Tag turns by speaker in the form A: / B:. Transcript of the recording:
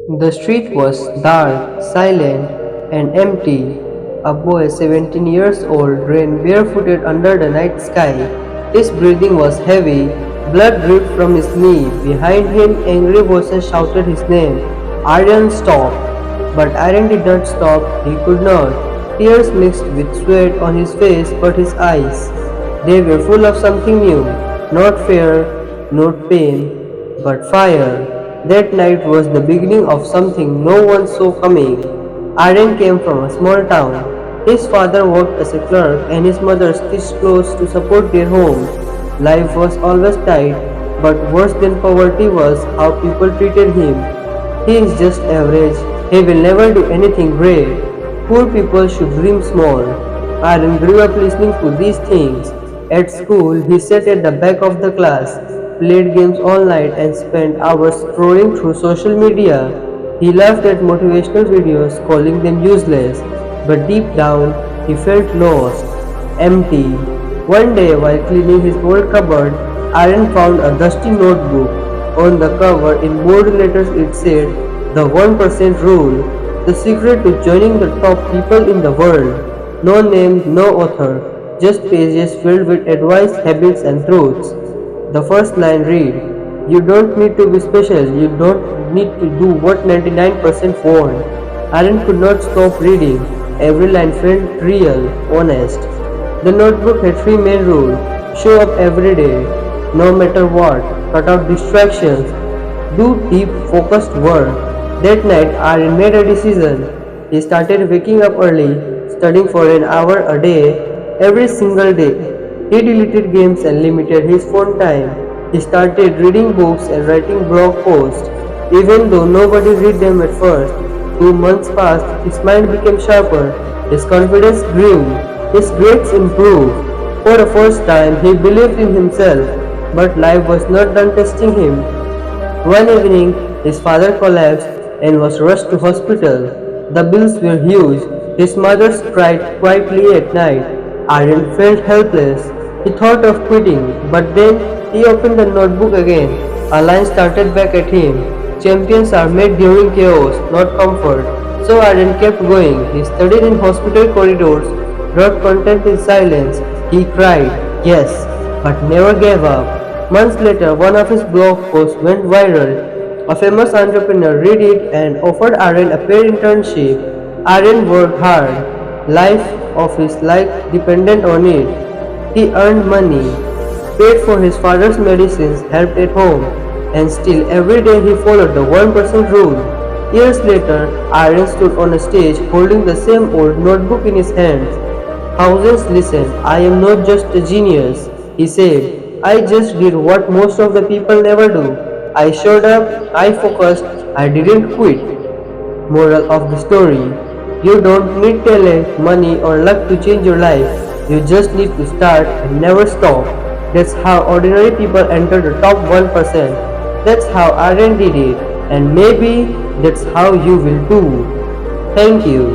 A: The street was dark, silent, and empty. A boy 17 years old ran barefooted under the night sky. His breathing was heavy, blood dripped from his knee. Behind him, angry voices shouted his name. Aryan stopped. But Aryan did not stop, he could not. Tears mixed with sweat on his face but his eyes. They were full of something new, not fear, not pain, but fire. That night was the beginning of something no one saw coming. Aryan came from a small town. His father worked as a clerk and his mother stitched clothes to support their home. Life was always tight, but worse than poverty was how people treated him. He is just average. He will never do anything great. Poor people should dream small. Aryan grew up listening to these things. At school, he sat at the back of the class, played games all night, and spent hours scrolling through social media. He laughed at motivational videos, calling them useless, but deep down, he felt lost, empty. One day, while cleaning his old cupboard, Aryan found a dusty notebook. On the cover, in bold letters, it said, "The 1% Rule, the secret to joining the top people in the world." No name, no author, just pages filled with advice, habits, and truths. The first line read, "You don't need to be special, you don't need to do what 99% want." Aaron could not stop reading. Every line felt real, honest. The notebook had three main rules. Show up every day, no matter what. Cut out distractions. Do deep, focused work. That night, Aaron made a decision. He started waking up early, studying for an hour a day, every single day. He deleted games and limited his phone time. He started reading books and writing blog posts, even though nobody read them at first. 2 months passed, his mind became sharper, his confidence grew, his grades improved. For the first time, he believed in himself, but life was not done testing him. One evening, his father collapsed and was rushed to hospital. The bills were huge. His mother cried quietly at night. Aryan felt helpless. He thought of quitting, but then he opened the notebook again. A line started back at him. Champions are made during chaos, not comfort. So Aryan kept going. He studied in hospital corridors, wrote content in silence. He cried, yes, but never gave up. Months later, one of his blog posts went viral. A famous entrepreneur read it and offered Aryan a paid internship. Aryan worked hard. Life of his life depended on it. He earned money, paid for his father's medicines, helped at home, and still every day he followed the 1% rule. Years later, Aryan stood on a stage holding the same old notebook in his hands. Thousands listened. "I am not just a genius," he said. "I just did what most of the people never do. I showed up, I focused, I didn't quit." Moral of the story: you don't need talent, money, or luck to change your life. You just need to start and never stop. That's how ordinary people enter the top 1%. That's how Aryan did it, and maybe that's how you will too. Thank you.